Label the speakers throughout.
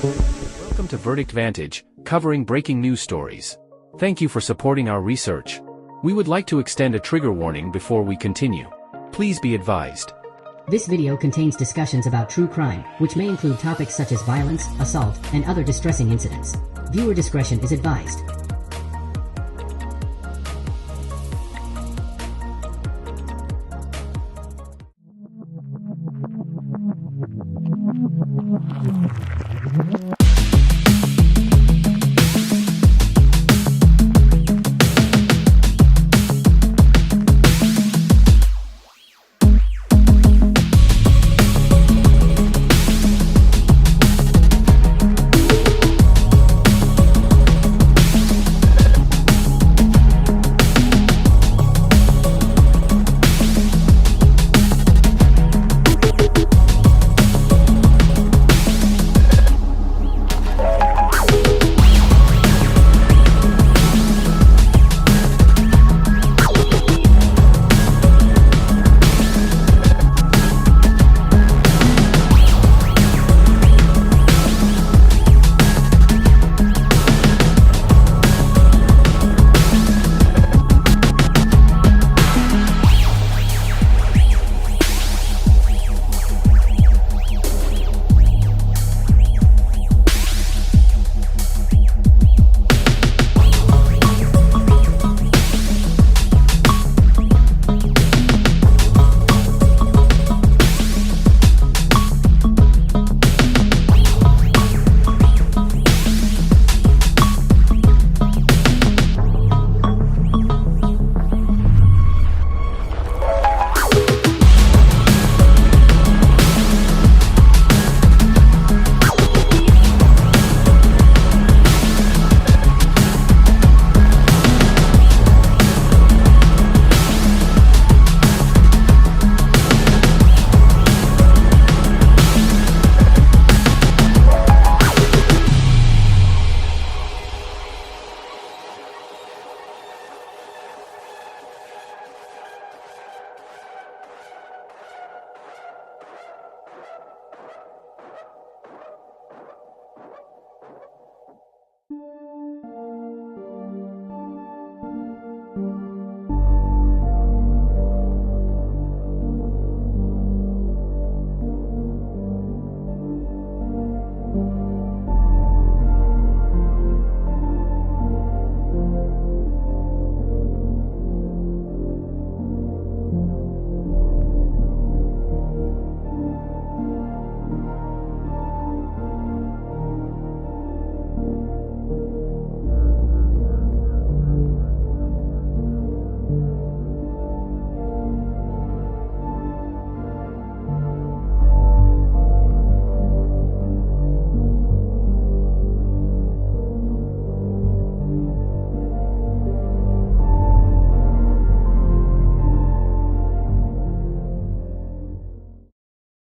Speaker 1: Welcome to Verdict Vantage, covering breaking news stories. Thank you for supporting our research. We would like to extend a trigger warning before we continue. Please be advised.
Speaker 2: This video contains discussions about true crime, which may include topics such as violence, assault, and other distressing incidents. Viewer discretion is advised.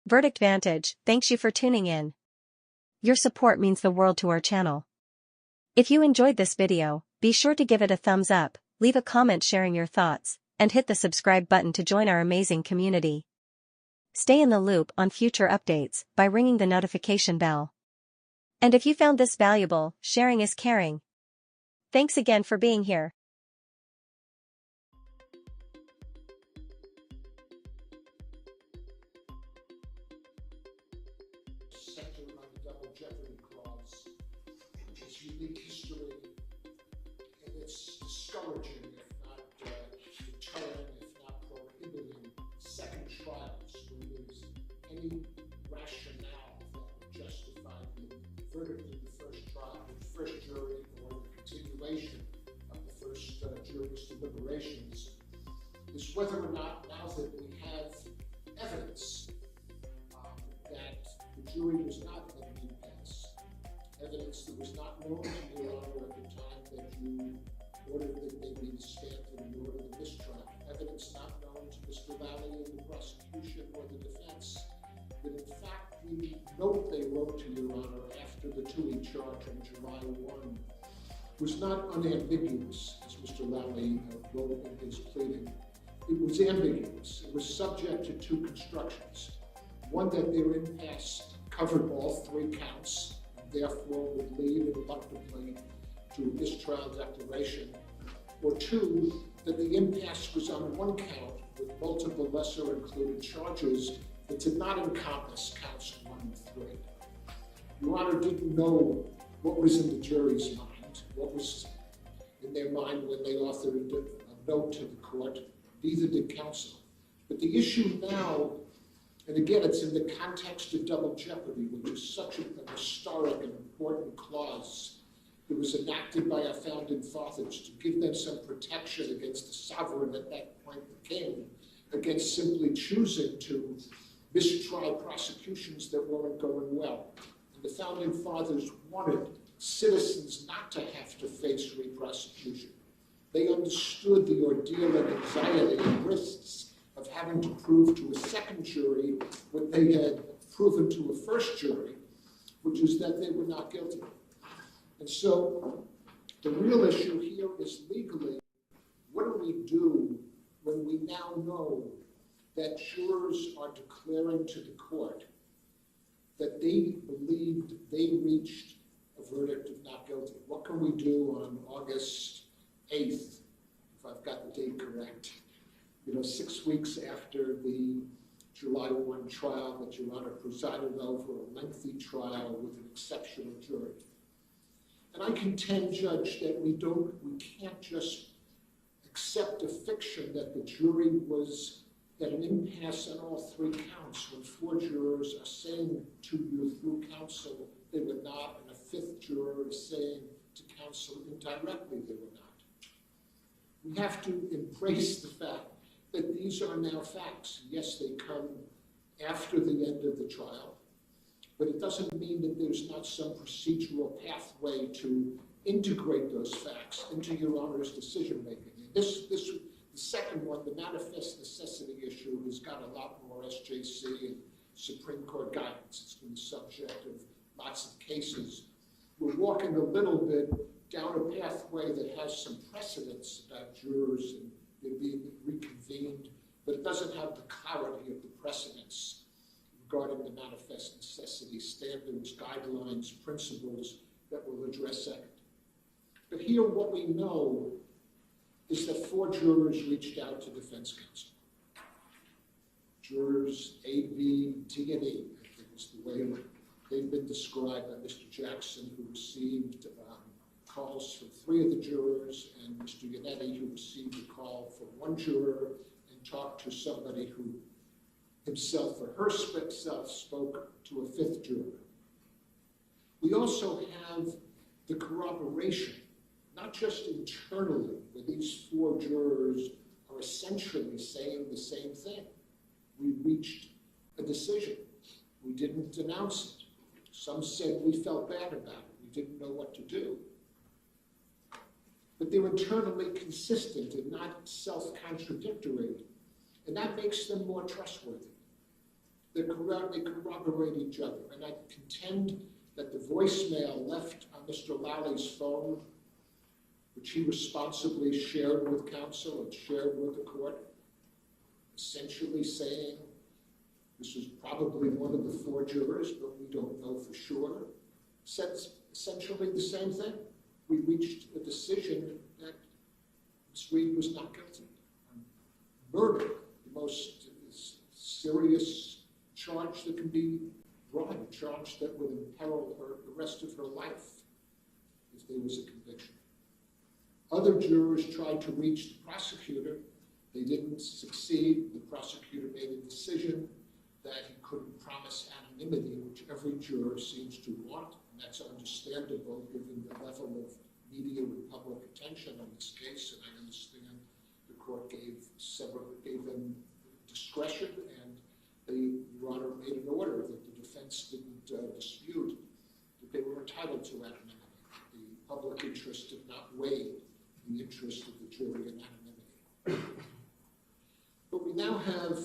Speaker 3: Verdict Vantage thanks you for tuning in. Your support means the world to our channel. If you enjoyed this video, be sure to give it a thumbs up, leave a comment sharing your thoughts, and hit the subscribe button to join our amazing community. Stay in the loop on future updates by ringing the notification bell. And if you found this valuable, sharing is caring. Thanks again for being here.
Speaker 4: Center on the double jeopardy clause, its unique history, and it's discouraging, if not deterring, if not prohibiting second trials where there's any rationale that would justify the verdict in the first trial, the first jury, or the continuation of the first jury's deliberations, is whether or not, now that we have evidence that the jury was not an impasse, evidence that was not known to Your Honor at the time that you ordered that they be disbanded and you ordered the mistrial, evidence not known to Mr. Lally and the prosecution or the defense, that in fact the note they wrote to Your Honor after the Toohey charge on July 1 was not unambiguous, as Mr. Lally wrote in his pleading. It was ambiguous. It was subject to two constructions. One, that their impasse covered all three counts, therefore would lead reluctantly to a mistrial declaration, or two, that the impasse was on one count with multiple lesser included charges that did not encompass counts 1 and 3. Your Honor didn't know what was in the jury's mind, what was in their mind when they authored a note to the court. Neither did counsel. But the issue now, and again, it's in the context of double jeopardy, which is such an historic and important clause that was enacted by our founding fathers to give them some protection against the sovereign, at that point the king, against simply choosing to mistry prosecutions that weren't going well. And the founding fathers wanted citizens not to have to face re-prosecution. They understood the ordeal and anxiety and risks of having to prove to a second jury what they had proven to a first jury, which is that they were not guilty. And so the real issue here is legally, what do we do when we now know that jurors are declaring to the court that they believed they reached a verdict of not guilty? What can we do on August 8th, if I've got the date correct? 6 weeks after the July 1 trial that Your Honor presided over, a lengthy trial with an exceptional jury. And I contend, Judge, that we can't just accept a fiction that the jury was at an impasse on all 3 counts when 4 jurors are saying to you through counsel they were not, and a 5th juror is saying to counsel indirectly they were not. We have to embrace the fact that these are now facts. Yes, they come after the end of the trial, but it doesn't mean that there's not some procedural pathway to integrate those facts into Your Honor's decision-making. The second one, the manifest necessity issue, has got a lot more SJC and Supreme Court guidance. It's been the subject of lots of cases. We're walking a little bit down a pathway that has some precedents about jurors and they're being reconvened, but it doesn't have the clarity of the precedents regarding the manifest necessity standards, guidelines, principles that we'll address second. But here what we know is that 4 jurors reached out to defense counsel. Jurors A, B, D, and E, I think is the way they've been described by Mr. Jackson, who received calls from 3 of the jurors, and Mr. Yannetti, who received a call from 1 juror and talked to somebody who himself or herself spoke to a 5th juror. We also have the corroboration, not just internally, where these 4 jurors are essentially saying the same thing. We reached a decision. We didn't denounce it. Some said we felt bad about it. We didn't know what to do. But they're internally consistent and not self-contradictory, and that makes them more trustworthy. They corroborate each other, and I contend that the voicemail left on Mr. Lally's phone, which he responsibly shared with counsel and shared with the court, essentially saying this was probably one of the 4 jurors, but we don't know for sure, said essentially the same thing. We reached a decision that Ms. Reed was not guilty. Murder, the most serious charge that can be brought, a charge that would imperil the rest of her life if there was a conviction. Other jurors tried to reach the prosecutor. They didn't succeed. The prosecutor made a decision that he couldn't promise anonymity, which every juror seems to want. And that's understandable given the level of media and public attention on this case. And I understand the court gave them discretion, and Your Honor made an order that the defense didn't dispute that they were entitled to anonymity. The public interest did not weigh the interest of the jury in anonymity. But we now have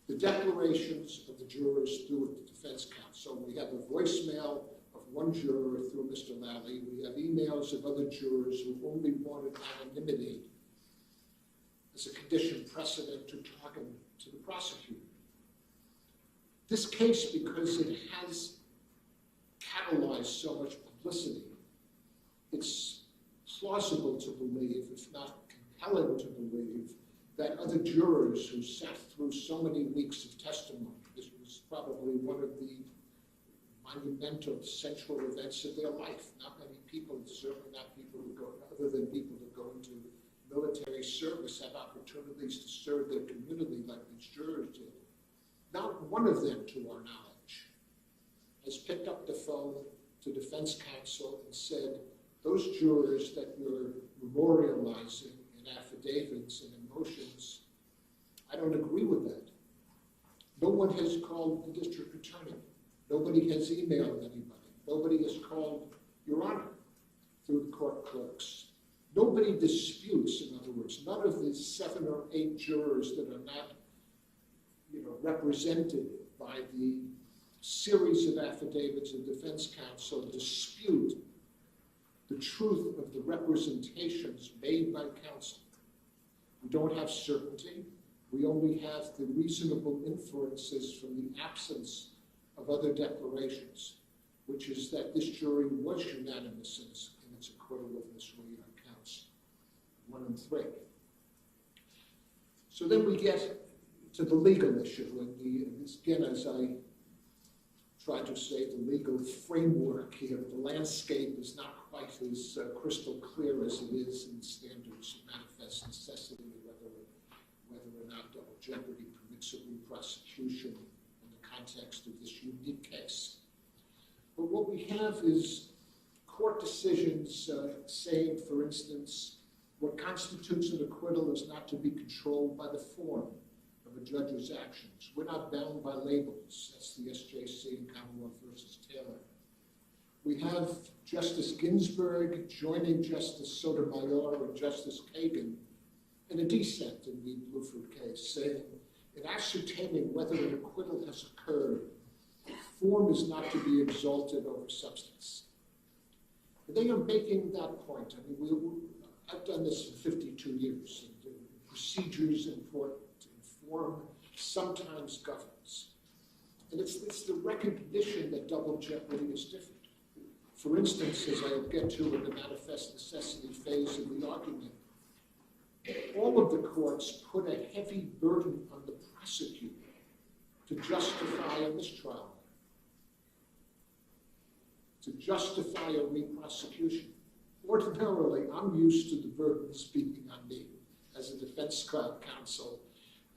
Speaker 4: the declarations of the jurors through the defense counsel. We have a voicemail of 1 juror through Mr. Lally. We have emails of other jurors who only wanted anonymity as a condition precedent to talking to the prosecutor. This case, because it has catalyzed so much publicity, it's plausible to believe, if not compelling to believe, that other jurors who sat through so many weeks of testimony, this was probably one of the monumental central events of their life. Not many people, certainly not people who go, other than people who go into military service, have opportunities to serve their community like these jurors did. Not one of them, to our knowledge, has picked up the phone to defense counsel and said, those jurors that you're memorializing in affidavits and emotions, I don't agree with that. No one has called the district attorney. Nobody has emailed anybody. Nobody has called Your Honor through the court clerks. Nobody disputes, in other words, none of the 7 or 8 jurors that are not, represented by the series of affidavits of defense counsel dispute the truth of the representations made by counsel. We don't have certainty. We only have the reasonable inferences from the absence of other declarations, which is that this jury was unanimous in its acquittal of Ms. Reed on counts 1 and 3. So then we get to the legal issue, and again, as I try to say, the legal framework here, the landscape is not quite as crystal clear as it is in the standards of manifest necessity, whether or not double jeopardy permits a re-prosecution in the context of this unique case. But what we have is court decisions saying, for instance, what constitutes an acquittal is not to be controlled by the form of a judge's actions. We're not bound by labels. That's the SJC in Commonwealth versus Taylor. We have Justice Ginsburg joining Justice Sotomayor and Justice Kagan in a dissent in the Bluford case, saying, in ascertaining whether an acquittal has occurred, form is not to be exalted over substance. And they are making that point. I mean, I've done this for 52 years. And procedures important. Form sometimes governs. And it's the recognition that double jeopardy is different. For instance, as I'll get to in the manifest necessity phase of the argument, all of the courts put a heavy burden on the prosecutor to justify a mistrial, to justify a re-prosecution. Ordinarily, I'm used to the burden speaking on me as a defense counsel.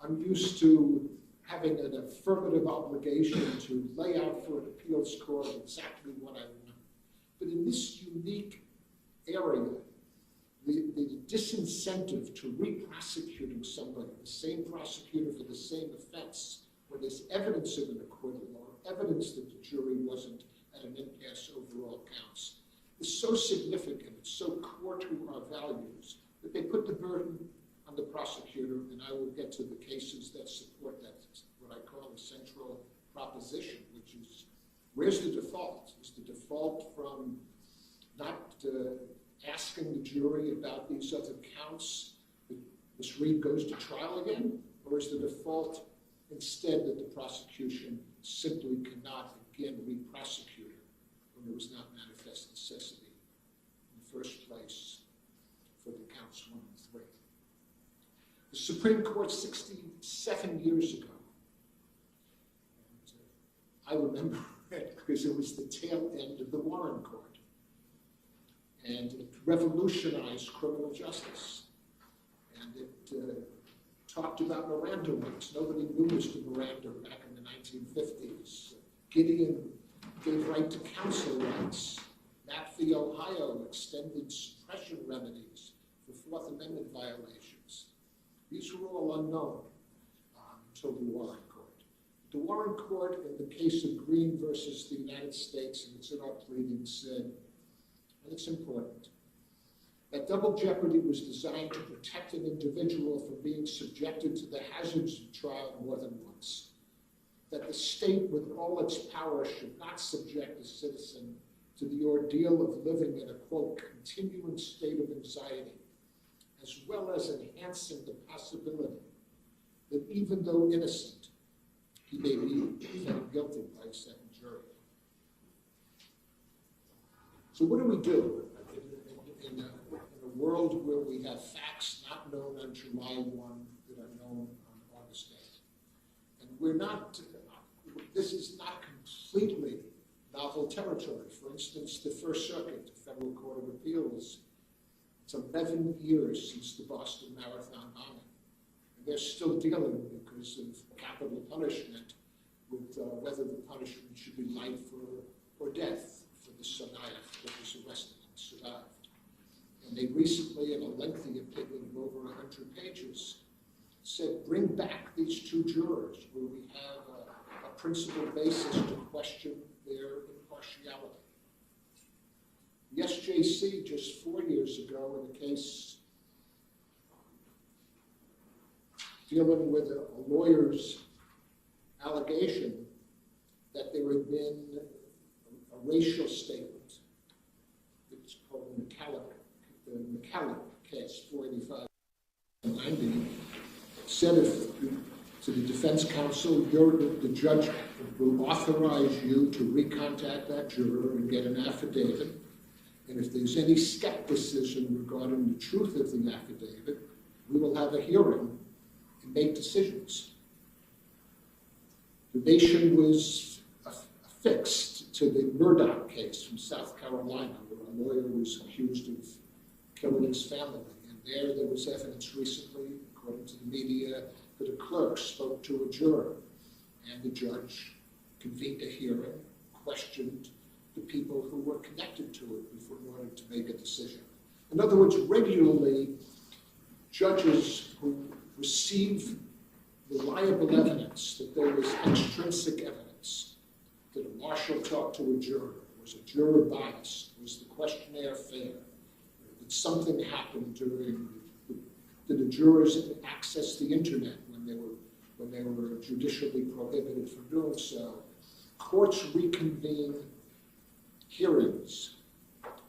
Speaker 4: I'm used to having an affirmative obligation to lay out for an appeals court exactly what I want. But in this unique area, the disincentive to re-prosecuting somebody, the same prosecutor for the same offense, when there's evidence of an acquittal or evidence that the jury wasn't at an impasse over all counts, is so significant, it's so core to our values, that they put the burden on the prosecutor, and I will get to the cases that support that, what I call a central proposition, which is, where's the default? Is the default from not asking the jury about these other counts that Ms. Reed goes to trial again? Or is the default instead that the prosecution simply cannot again re-prosecute her when there was not manifest necessity in the first place for the counts 1 and 3? The Supreme Court 67 years ago, and I remember it because it was the tail end of the Warren Court, and it revolutionized criminal justice, and it talked about Miranda rights. Nobody knew Mr. Miranda back in the 1950s. Gideon gave right to counsel rights. Matt v. Ohio extended suppression remedies for Fourth Amendment violations. These were all unknown until the Warren Court. The Warren Court, in the case of Green versus the United States, and it's in our pleading, said, and it's important, that double jeopardy was designed to protect an individual from being subjected to the hazards of trial more than once. That the state, with all its power, should not subject a citizen to the ordeal of living in a, quote, continuing state of anxiety, as well as enhancing the possibility that even though innocent, he may be found guilty by a second jury. So what do we do in a world where we have facts not known on July 1 that are known on August 8th? And we're not, this is not completely novel territory. For instance, the First Circuit, the Federal Court of Appeals, it's 11 years since the Boston Marathon bombing. And they're still dealing because of capital punishment with whether the punishment should be life or death for the Tsarnaev that was arrested and survived. And they recently, in a lengthy opinion of over 100 pages, said, bring back these two jurors where we have a principled basis to question their impartiality. The SJC just 4 years ago in a case dealing with a lawyer's allegation that there had been a racial statement. It's called the McCallum case, 485-90, said to the defense counsel, the judge will authorize you to recontact that juror and get an affidavit. And if there's any skepticism regarding the truth of the affidavit, we will have a hearing and make decisions. The nation was affixed to the Murdoch case from South Carolina, where a lawyer was accused of killing his family. And there was evidence recently, according to the media, that a clerk spoke to a juror, and the judge convened a hearing, questioned the people who were connected to it before in order to make a decision. In other words, regularly, judges who receive reliable evidence that there was extrinsic evidence, that a marshal talked to a juror, was a juror biased, was the questionnaire fair, that something happened during, that the jurors accessed the internet when they were judicially prohibited from doing so. Courts reconvene hearings,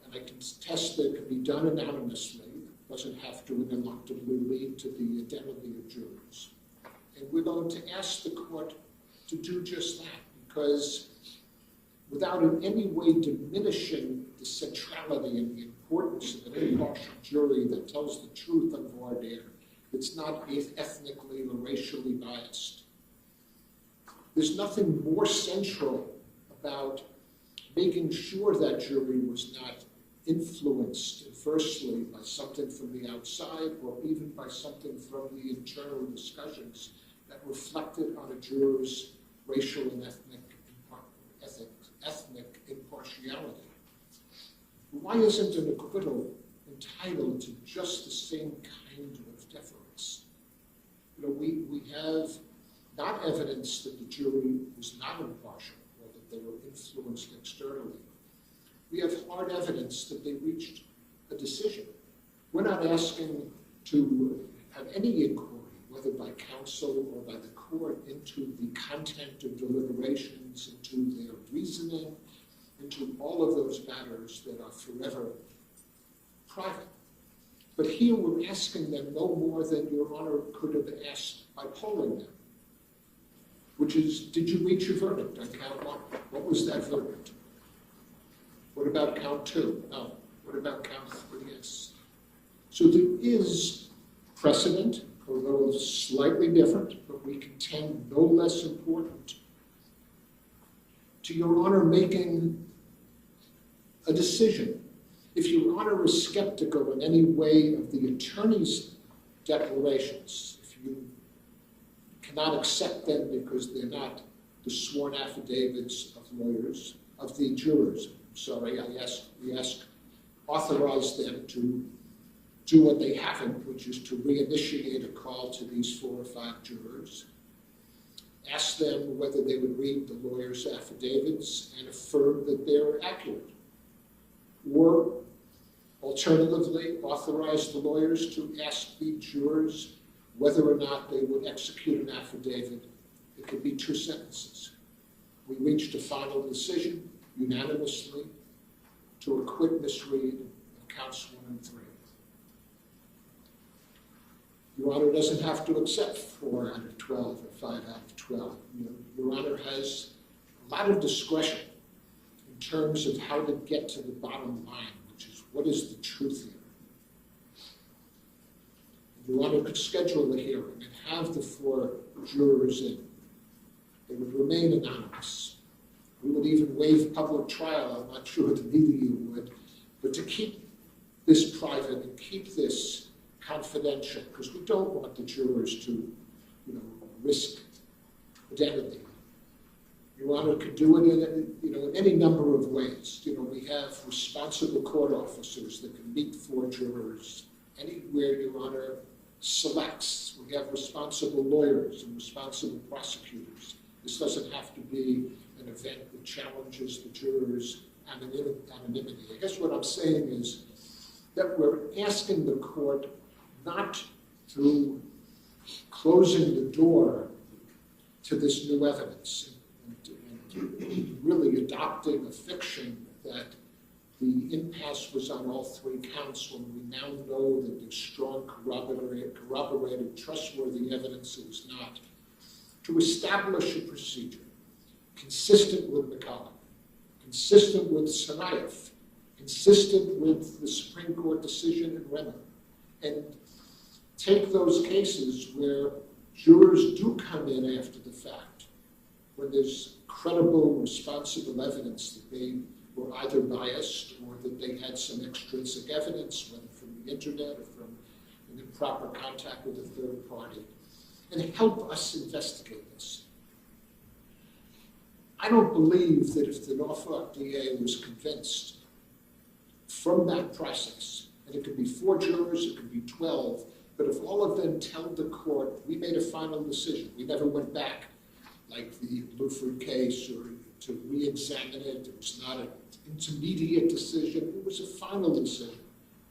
Speaker 4: and I can test that it can be done anonymously. It doesn't have to ineluctably lead to the identity of jurors. And we're going to ask the court to do just that, because without in any way diminishing the centrality and the importance of an impartial jury that tells the truth on voir dire, it's not ethnically or racially biased. There's nothing more central about making sure that jury was not influenced adversely by something from the outside or even by something from the internal discussions that reflected on a juror's racial and ethnic impartiality. Why isn't an acquittal entitled to just the same kind of deference? You know, we have not evidence that the jury was not impartial or that they were influenced externally. We have hard evidence that they reached a decision. We're not asking to have any inquiry, whether by counsel or by the court, into the content of deliberations, into their reasoning, into all of those matters that are forever private. But here we're asking them no more than Your Honor could have asked by polling them, which is, did you reach a verdict on count one? What was that verdict? What about count two? No. What about count three? Yes. So there is precedent, although slightly different, but we contend no less important, to Your Honor making a decision. If Your Honor is skeptical in any way of the attorney's declarations, if you cannot accept them because they're not the sworn affidavits of lawyers, of the jurors, we authorize them to do what they haven't, which is to reinitiate a call to these 4 or 5 jurors, ask them whether they would read the lawyer's affidavits and affirm that they're accurate, or alternatively authorize the lawyers to ask the jurors whether or not they would execute an affidavit. It could be 2 sentences. We reached a final decision unanimously to acquit Ms. Reed of counts 1 and 3. Your Honor doesn't have to accept 4 out of 12 or 5 out of 12. Your Honor has a lot of discretion in in terms of how to get to the bottom line, which is what is the truth here. Your Honor could schedule a hearing and have the 4 jurors in. They would remain anonymous. We would even waive public trial. I'm not sure that either of you would, but to keep this private and keep this confidential, because we don't want the jurors to, risk identity. Your Honor could do it in any number of ways. We have responsible court officers that can meet 4 jurors anywhere Your Honor selects. We have responsible lawyers and responsible prosecutors. This doesn't have to be an event that challenges the jurors' anonymity. I guess what I'm saying is that we're asking the court not through closing the door to this new evidence and really adopting a fiction that the impasse was on all 3 counts when we now know that there's strong corroborated, trustworthy evidence it was not, to establish a procedure consistent with McCollum, consistent with Tsarnaev, consistent with the Supreme Court decision in Renner, and take those cases where jurors do come in after the fact, when there's credible, responsible evidence that they were either biased or that they had some extrinsic evidence, whether from the internet or from an improper contact with a third party, and help us investigate this. I don't believe that if the Norfolk DA was convinced from that process, and it could be 4 jurors, it could be 12, but if all of them tell the court, we made a final decision, we never went back, like the Bluford case, or to re-examine it, it was not an intermediate decision, it was a final decision.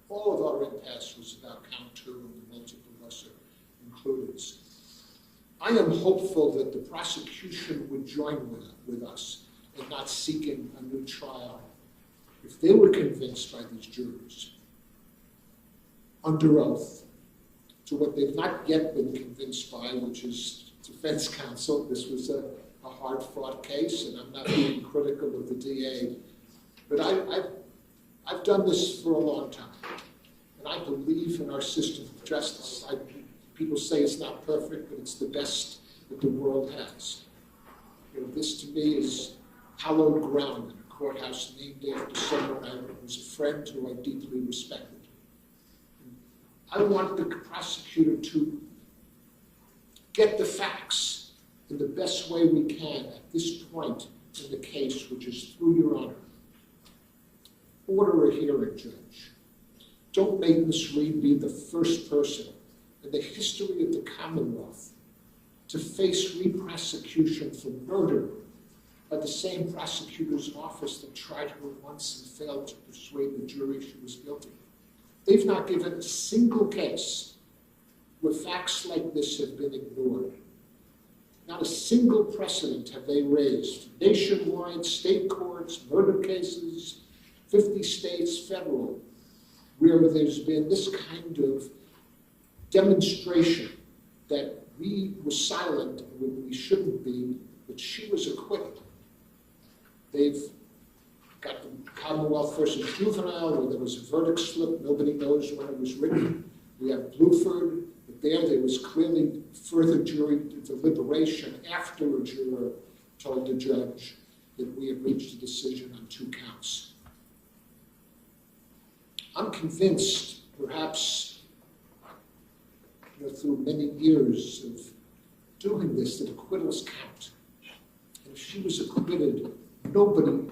Speaker 4: All of our impasse was about count 2 and the multiple lesser includeds. I am hopeful that the prosecution would join with us in not seeking a new trial if they were convinced by these jurors under oath to what they've not yet been convinced by, which is defense counsel. This was a hard-fought case, and I'm not being critical of the DA, but I've done this for a long time, and I believe in our system of justice. People say it's not perfect, but it's the best that the world has. This to me is hallowed ground in a courthouse named after someone who was a friend who I deeply respected. I want the prosecutor to get the facts in the best way we can at this point in the case, which is through Your Honor. Order a hearing, Judge. Don't make Ms. Reed be the first person in the history of the Commonwealth to face re-prosecution for murder by the same prosecutor's office that tried her once and failed to persuade the jury she was guilty. They've not given a single case where facts like this have been ignored. Not a single precedent have they raised. Nationwide, state courts, murder cases, 50 states, federal, where there's been this kind of demonstration that we were silent when we shouldn't be, but she was acquitted. They've got the Commonwealth versus Juvenile, where there was a verdict slip, nobody knows when it was written. We have Bluford, but there was clearly further jury deliberation after a juror told the judge that we had reached a decision on 2 counts. I'm convinced, perhaps through many years of doing this, that acquittals count. And if she was acquitted, nobody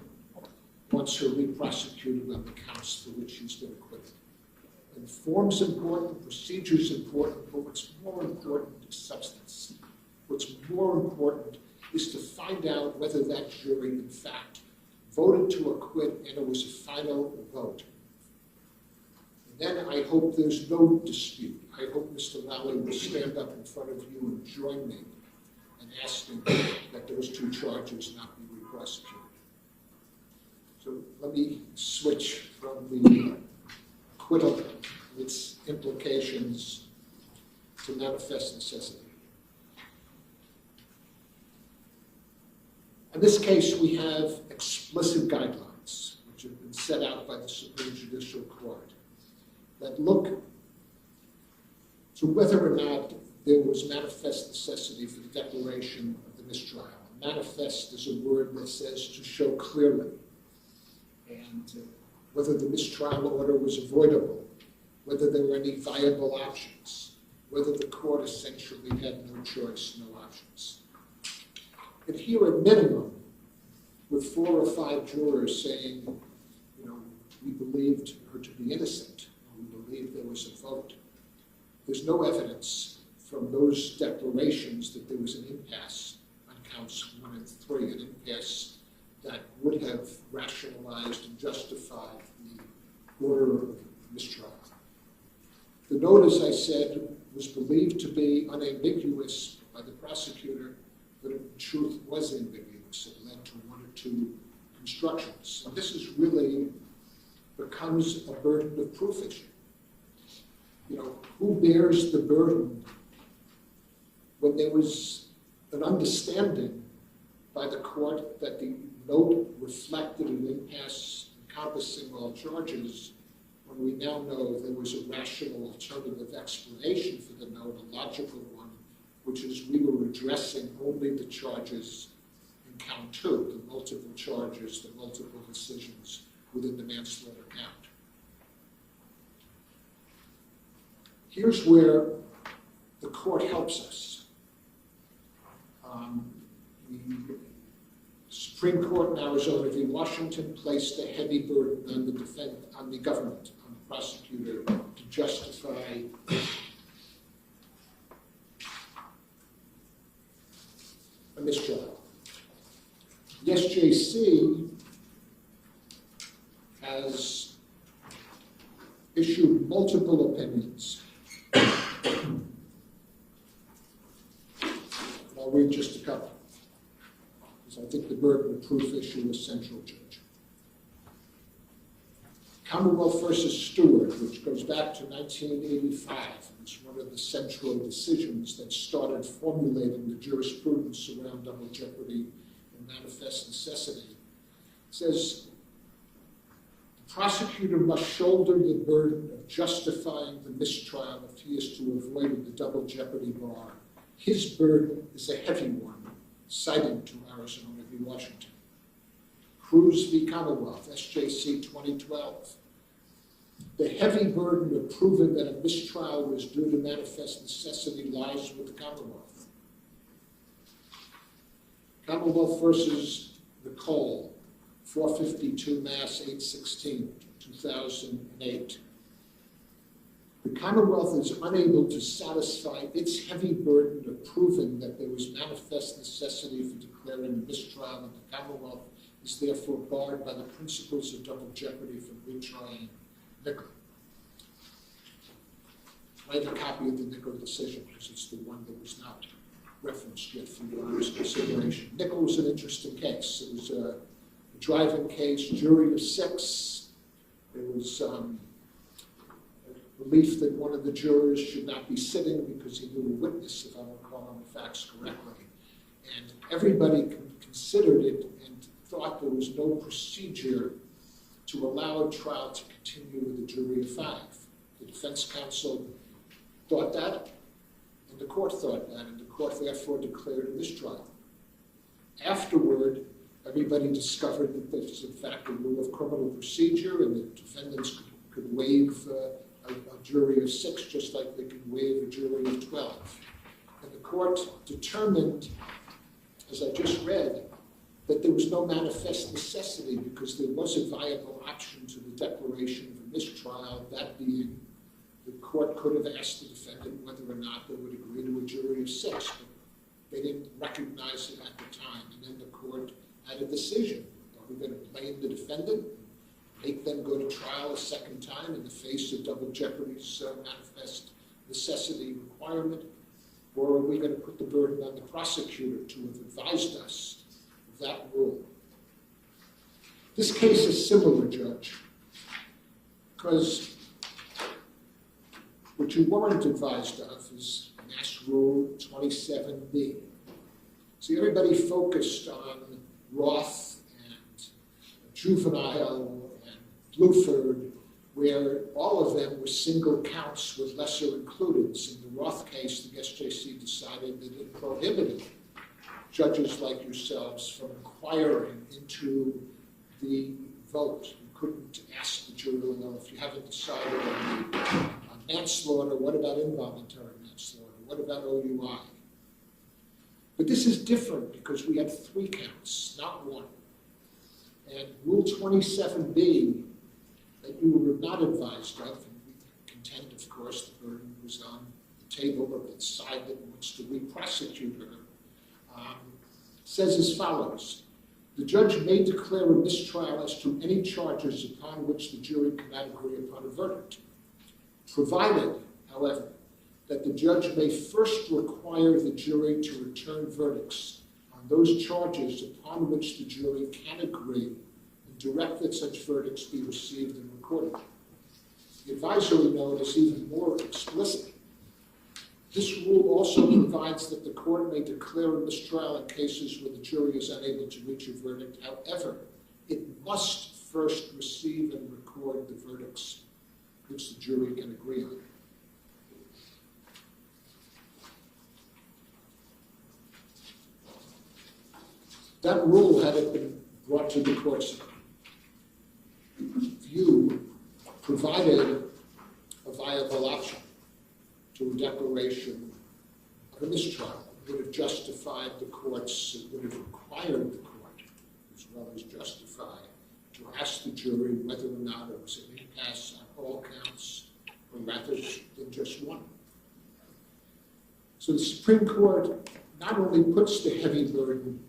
Speaker 4: wants her re-prosecuted on the counts for which she's been acquitted. And form's important, procedure's important, but what's more important is substance. What's more important is to find out whether that jury, in fact, voted to acquit and it was a final vote. And then I hope there's no dispute. I hope Mr. Lally will stand up in front of you and join me in asking that those 2 charges not be re-prosecuted. So let me switch from the acquittal and its implications to manifest necessity. In this case, we have explicit guidelines, which have been set out by the Supreme Judicial Court, that look to whether or not there was manifest necessity for the declaration of the mistrial. Manifest is a word that says to show clearly, and whether the mistrial order was avoidable, whether there were any viable options, whether the court essentially had no choice, no options. And here at minimum, with 4 or 5 jurors saying, we believed her to be innocent, we believed there was a vote, there's no evidence from those declarations that there was an impasse on counts 1 and 3, an impasse that would have rationalized and justified the order of mistrial. The note, as I said, was believed to be unambiguous by the prosecutor, but in truth was ambiguous. It led to 1 or 2 constructions. And this is really becomes a burden of proof issue. Who bears the burden when there was an understanding by the court that the note reflected an impasse encompassing all charges, when we now know there was a rational alternative explanation for the note, a logical one, which is we were addressing only the charges in count 2, the multiple charges, the multiple decisions within the manslaughter count. Here's where the court helps us. The Supreme Court in Arizona v. Washington placed a heavy burden on the government, on the prosecutor, to justify a mistrial. The SJC has issued multiple opinions. I'll read just a couple, because I think the burden of proof issue is central, Judge. Commonwealth versus Stewart, which goes back to 1985, was one of the central decisions that started formulating the jurisprudence around double jeopardy and manifest necessity, says the prosecutor must shoulder the burden of justifying the mistrial if he is to avoid the double jeopardy bar. His burden is a heavy one, citing to Arizona v. Washington. Cruz v. Commonwealth, SJC 2012. The heavy burden of proving that a mistrial was due to manifest necessity lies with the Commonwealth. Commonwealth versus Nicole, 452 Mass 816, 2008. The Commonwealth is unable to satisfy its heavy burden of proving that there was manifest necessity for declaring a mistrial, and the Commonwealth is therefore barred by the principles of double jeopardy from retrying Nickel. I have a copy of the Nickel decision because it's the one that was not referenced yet for your Honor's consideration. Nickel was an interesting case. It was a driving case, jury of 6. There was belief that one of the jurors should not be sitting because he knew a witness, if I'm recalling the facts correctly. And everybody considered it and thought there was no procedure to allow a trial to continue with a jury of 5. The defense counsel thought that, and the court thought that, and the court therefore declared a mistrial. Afterward, everybody discovered that there's in fact a rule of criminal procedure and that defendants could waive a jury of 6 just like they could waive a jury of 12. And the court determined, as I just read, that there was no manifest necessity because there was a viable option to the declaration of a mistrial, that being the court could have asked the defendant whether or not they would agree to a jury of 6, but they didn't recognize it at the time. And then the court had a decision. Are we going to blame the defendant, make them go to trial a second time in the face of double jeopardy's manifest necessity requirement, or are we going to put the burden on the prosecutor to have advised us of that rule? This case is similar, Judge, because what you weren't advised of is Mass Rule 27B. See, everybody focused on Roth and Juvenile and Bluford, where all of them were single counts with lesser included. In the Roth case, the SJC decided that it prohibited judges like yourselves from inquiring into the vote. You couldn't ask the jury, well, if you haven't decided on manslaughter, what about involuntary manslaughter? What about OUI? But this is different because we had 3 counts, not 1. And Rule 27B, that you were not advised of, and we contend, of course, the burden was on the table of the side that wants to re-prosecute her, says as follows: the judge may declare a mistrial as to any charges upon which the jury cannot agree upon a verdict, provided, however, that the judge may first require the jury to return verdicts on those charges upon which the jury can agree and direct that such verdicts be received and recorded. The advisory note is even more explicit. This rule also provides that the court may declare a mistrial in cases where the jury is unable to reach a verdict. However, it must first receive and record the verdicts which the jury can agree on. That rule, had it been brought to the court's view, provided a viable option to a declaration of a mistrial. It would have justified the courts, it would have required the court, as well as justified, to ask the jury whether or not it was an impasse on all counts, or rather than just one. So the Supreme Court not only puts the heavy burden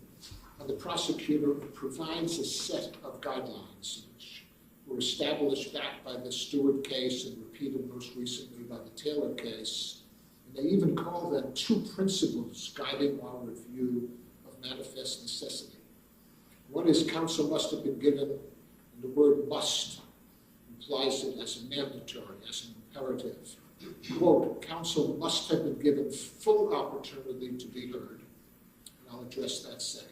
Speaker 4: on the prosecutor, it provides a set of guidelines which were established back by the Stewart case and repeated most recently by the Taylor case. And they even call them 2 principles guiding our review of manifest necessity. One is counsel must have been given, and the word must implies it as a mandatory, as an imperative. Quote, counsel must have been given full opportunity to be heard, and I'll address that second.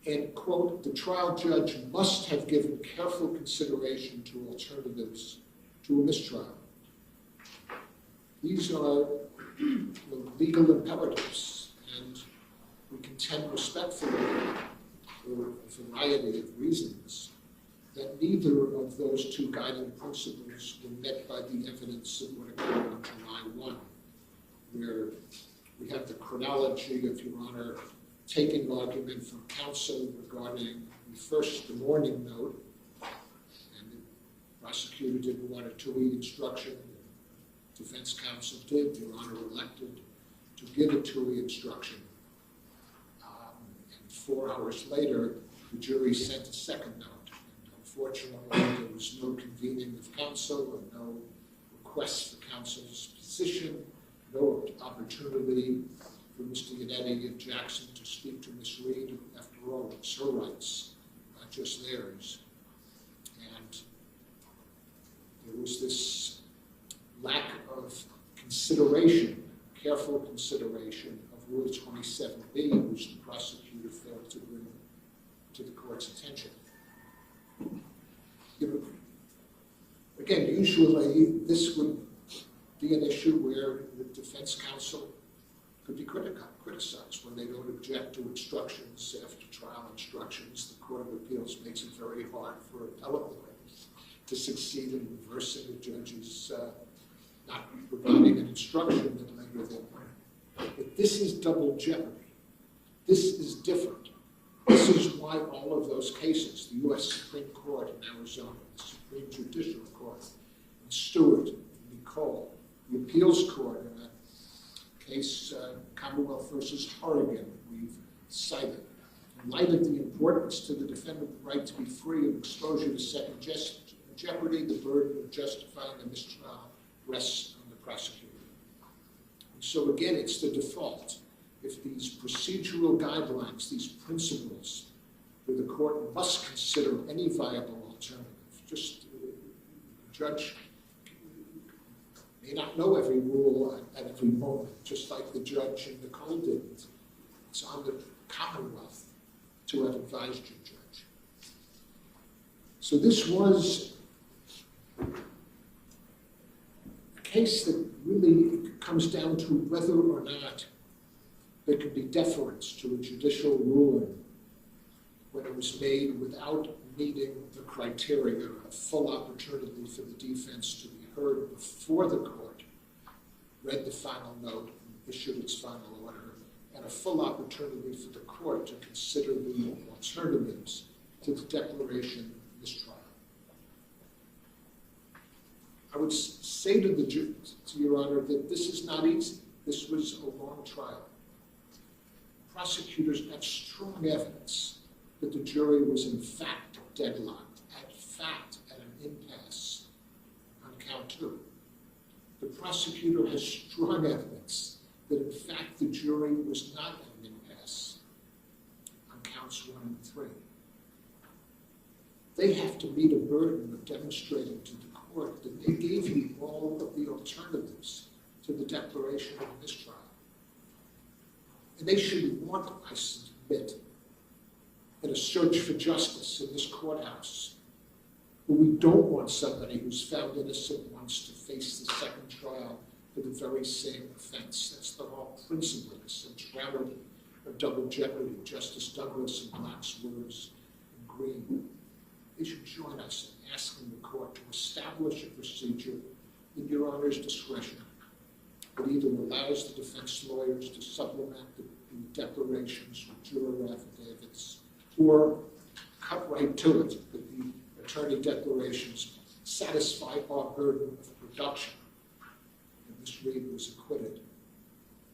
Speaker 4: And, quote, the trial judge must have given careful consideration to alternatives to a mistrial. These are legal imperatives, and we contend respectfully, for a variety of reasons, that neither of those 2 guiding principles were met by the evidence of what occurred on July 1, where we have the chronology of, Your Honor, taking argument from counsel regarding the morning note, and the prosecutor didn't want a 2E instruction. Defense counsel did. Your Honor elected to give a 2E instruction. And 4 hours later, the jury sent a second note. And unfortunately, there was no convening of counsel and no request for counsel's position, no opportunity for Mr. Yannetti and Jackson to speak to Ms. Reed. After all, it's her rights, not just theirs. And there was this lack of consideration, careful consideration of Rule 27B, which the prosecutor failed to bring to the court's attention. Again, usually this would be an issue where the defense counsel could be criticized when they don't object to instructions after trial instructions. The Court of Appeals makes it very hard for appellate lawyers to succeed in reversing a judge's not providing an instruction that later they learn. But this is double jeopardy. This is different. This is why all of those cases, the U.S. Supreme Court in Arizona, the Supreme Judicial Court in Stewart, in Nicole, the Appeals Court in a case, Commonwealth versus Oregon, we've cited. In light of the importance to the defendant the right to be free of exposure to second jeopardy, the burden of justifying the mistrial rests on the prosecutor. And so again, it's the default. If these procedural guidelines, these principles, where the court must consider any viable alternative, just the judge may not know every rule at every moment, just like the judge in Nicole didn't. It's on the Commonwealth to have advised your judge. So this was a case that really comes down to whether or not there could be deference to a judicial ruling when it was made without meeting the criteria of full opportunity for the defense to be heard before the court read the final note and issued its final order, and a full opportunity for the court to consider the alternatives to the declaration of mistrial. I would say to Your Honor, that this is not easy. This was a long trial. Prosecutors had strong evidence that the jury was in fact deadlocked, at an impasse on count 2. The prosecutor has strong evidence that in fact the jury was not at an impasse on counts 1 and 3. They have to meet a burden of demonstrating to the court that they gave you all of the alternatives to the declaration of mistrial. And they should want, I submit, in a search for justice in this courthouse, but we don't want somebody who's found innocent once to face the second trial for the very same offense. That's the whole principle, the centrality of double jeopardy. Justice Douglas and Black's words in Green. They should join us in asking the court to establish a procedure in Your Honor's discretion that either allows the defense lawyers to supplement the declarations with juror affidavits, or cut right to it, that the attorney declarations satisfy our burden of production. And Ms. Reed was acquitted.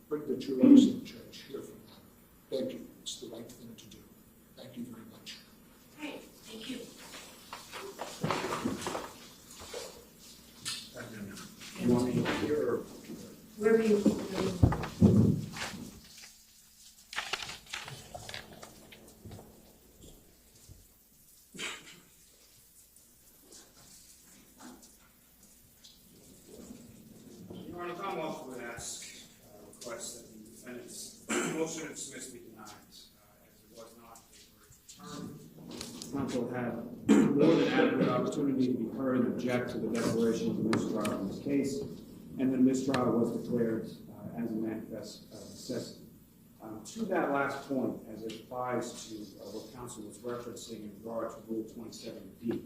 Speaker 4: Bring the jurors and judge here from that. Beg you, it's the right thing to do. Thank you very much.
Speaker 5: Great, thank you.
Speaker 6: You want me here or?
Speaker 5: Wherever you
Speaker 6: Your Honor, Commonwealth would ask, request that the defendant's motion to dismiss be denied, as it was not a term. Counsel had more than adequate opportunity to be heard and object to the declaration of the mistrial in this case, and the mistrial was declared as a manifest necessity. To that last point, as it applies to what counsel was referencing in regard to Rule 27B,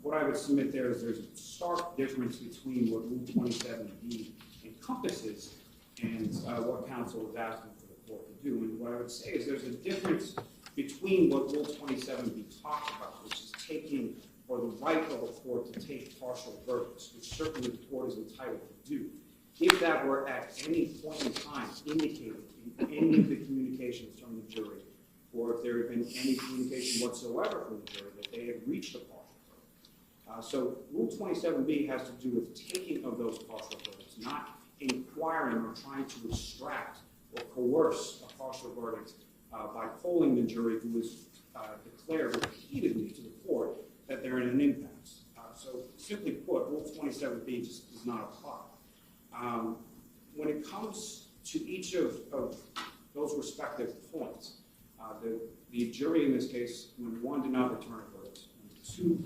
Speaker 6: what I would submit there is there's a stark difference between what Rule 27B encompasses and what counsel was asking for the court to do. And what I would say is there's a difference between what Rule 27B talks about, which is taking, or the right of a court to take partial verdicts, which certainly the court is entitled to do. If that were at any point in time indicated in any of the communications from the jury, or if there had been any communication whatsoever from the jury that they had reached a partial verdict. So Rule 27B has to do with taking of those partial verdicts, not inquiring or trying to extract or coerce a partial verdict by polling the jury, who was declared repeatedly to the court that they're in an impasse. So simply put, Rule 27B just does not apply. When it comes to each of those respective points, the jury in this case, when one did not return a verdict, and two,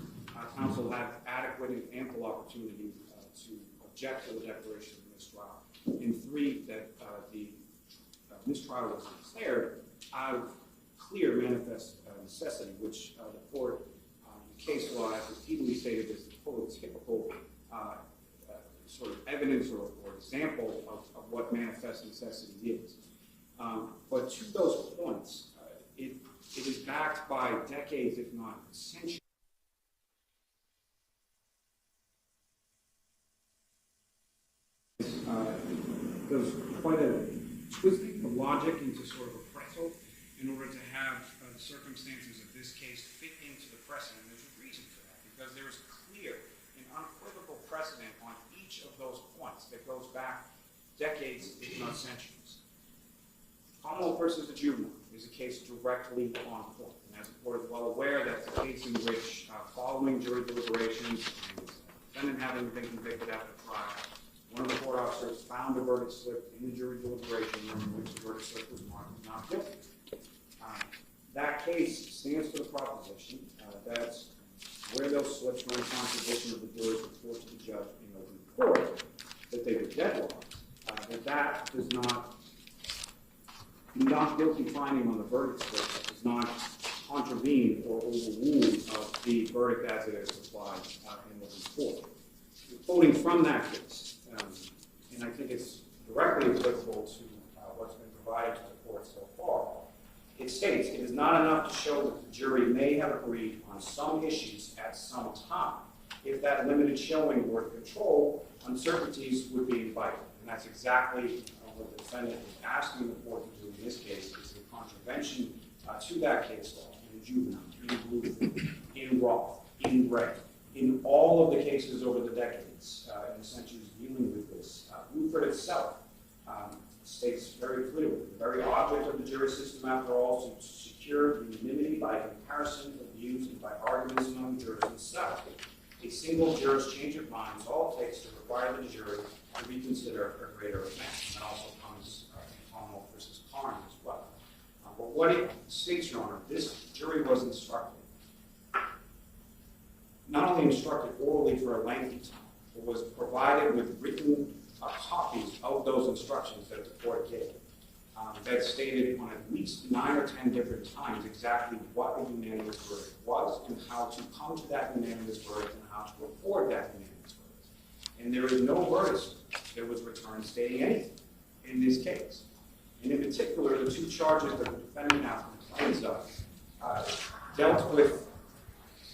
Speaker 6: counsel had adequate and ample opportunity to object to the declaration of mistrial, and three, that the mistrial was declared out of clear manifest necessity, which the court, in case law, has repeatedly stated is the prototypical sort of evidence or example of what manifest necessity is. But to those points, it is backed by decades, if not centuries. There's quite a twisting of logic into sort of a pretzel in order to have the circumstances of this case fit into the precedent. There's a reason for that, because there is clear and unequivocal precedent on each of those points that goes back decades, if not centuries. Commonwealth versus the juvenile is a case directly on point. And as the court is well aware, that's a case in which, following jury deliberations and the defendant having been convicted after trial, one of the court officers found a verdict slip in the jury deliberation in which the verdict slip was marked not guilty. That case stands for the proposition that where those slips were in contradiction of the jury's report to the judge in open court, that they were deadlocked, that does not, the not guilty finding on the verdict slip does not contravene or overrule the verdict as it is applied in open court. Quoting from that case, and I think it's directly applicable to what's been provided to the court so far, it states, it is not enough to show that the jury may have agreed on some issues at some time. If that limited showing were to control, uncertainties would be invited. And that's exactly what the defendant is asking the court to do in this case, is in contravention to that case law, in juvenile, in Blue, in Roth, in Gray, in all of the cases over the decades and centuries dealing with this. Bluford itself states very clearly, the very object of the jury system, after all, is to secure unanimity by comparison of views and by arguments among the jurors themselves. A single juror's change of mind is all it takes to require the jury to reconsider a greater offense. And also comes in Commonwealth versus Karn as well. But what it states, Your Honor, this jury was instructed, not only instructed orally for a lengthy time, but was provided with written copies of those instructions that the court gave that stated on at least 9 or 10 different times exactly what a unanimous verdict was and how to come to that unanimous verdict and how to report that unanimous verdict. And there is no verdict that was returned stating anything in this case. And in particular, the two charges that the defendant now complains of dealt with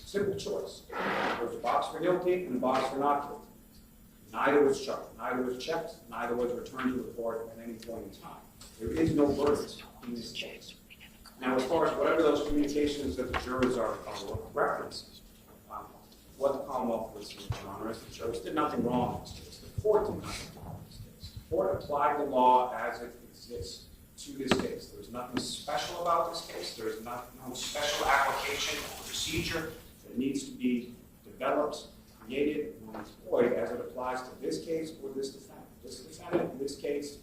Speaker 6: simple choice. There was a box for guilty and a box for not guilty. Neither was charged, neither was checked, neither was returned to the court at any point in time. There is no verdict in this case. Now, as far as whatever those communications that the jurors are referencing, what the Commonwealth would say, Your Honor, is the jurors did nothing wrong in this case. The court did nothing wrong in this case. The court applied the law as it exists to this case. There's nothing special about this case. There's no special application or procedure that needs to be developed, created, or employed as it applies to this case or this defendant. This defendant, in this case,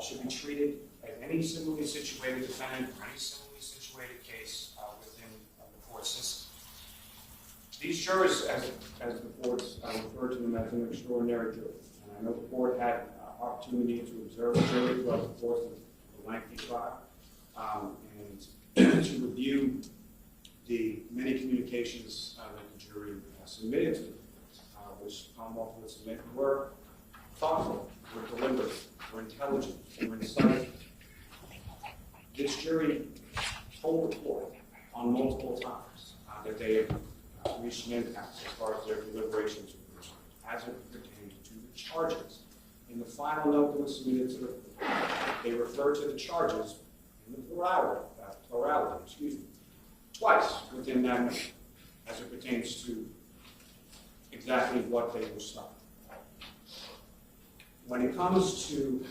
Speaker 6: should be treated as any similarly situated defendant or any similarly situated case within the court system. These jurors, as the courts refer to them as an extraordinary jury. And I know the court had opportunity to observe the jury throughout the course of the lengthy trial and to review the many communications that the jury submitted to them, which the Commonwealth would submit were thoughtful, were deliberate, were intelligent, were insightful. This jury told the court on multiple times that they had reached an impasse as far as their deliberations were concerned, as it pertained to the charges. In the final note that was submitted to the court, they referred to the charges in the plurality, twice within that note, as it pertains to exactly what they were studying. When it comes to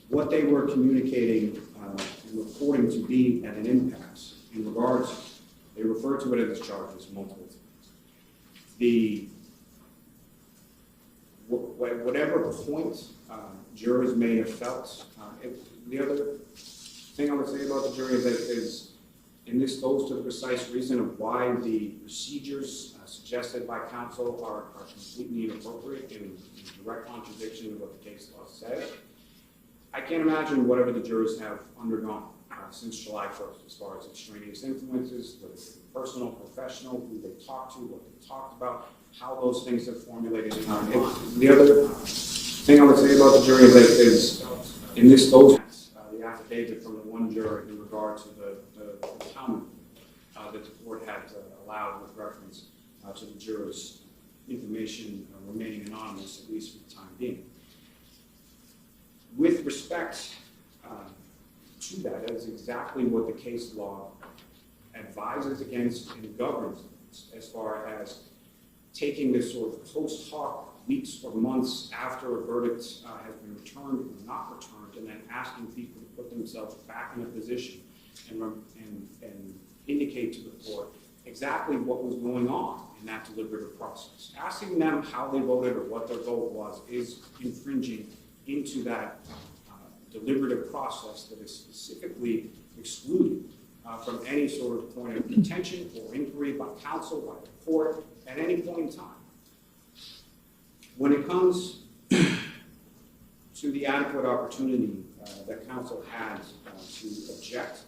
Speaker 6: what they were communicating and reporting to be at an impasse in regards, they refer to it as charges multiple times. Whatever point jurors may have felt, the other thing I would say about the jury is and this goes to the precise reason of why the procedures suggested by counsel are completely inappropriate in direct contradiction of what the case law says. I can't imagine whatever the jurors have undergone since July 1st, as far as extraneous influences, whether it's personal, professional, who they talked to, what they talked about, how those things have formulated in our mind. The other thing I would say about the jury is in this goes the affidavit from the one juror in regard to the comment that the court had allowed with reference to the jurors' information remaining anonymous, at least for the time being. With respect to that, that is exactly what the case law advises against and governs as far as taking this sort of post hoc, weeks or months after a verdict has been returned or not returned, and then asking people to put themselves back in a position and indicate to the court exactly what was going on in that deliberative process. Asking them how they voted or what their vote was is infringing into that deliberative process that is specifically excluded from any sort of point of contention or inquiry by counsel, by the court, at any point in time. When it comes to the adequate opportunity that counsel had to object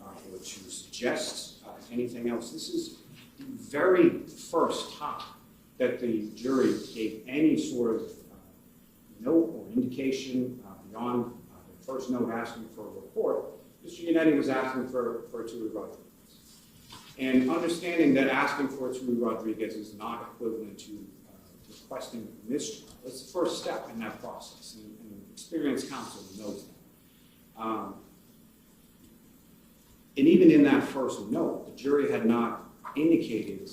Speaker 6: or to suggest anything else, this is the very first time that the jury gave any sort of note or indication beyond the first note asking for a report. Mr. Yannetti was asking for Tui Rodriguez. And understanding that asking for Tui Rodriguez is not equivalent to requesting a mistrial. It's the first step in that process, and experienced counsel knows that. And even in that first note, the jury had not indicated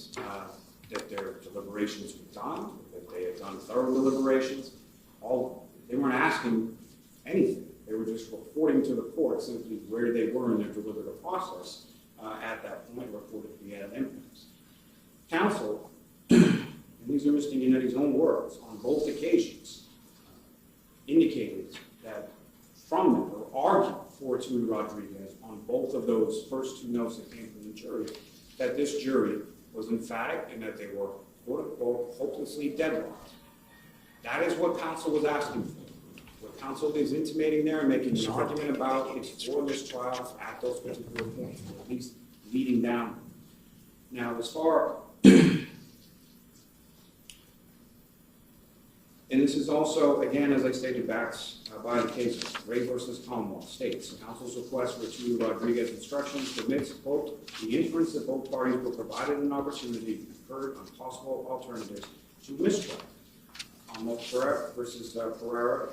Speaker 6: that their deliberations were done, that they had done thorough deliberations. They weren't asking anything. They were just reporting to the court simply where they were in their deliberative process at that point, reported the impacts. Counsel, and these are Mr. Yannetti's own words, on both occasions, indicated that from them, or argued for Tui Rodriguez on both of those first two notes that came from the jury, that this jury was emphatic and that they were, quote unquote, hopelessly deadlocked. That is what counsel was asking for. What counsel is intimating there and making an argument about is for this trial at those particular points, or at least leading down. Now, as far, and this is also, again, as I stated, backed by the case of Ray versus Commonwealth states, counsel's request for Tui Rodriguez instructions permits, quote, the inference that both parties were provided an opportunity and heard on possible alternatives to mistrial. Pereira versus Pereira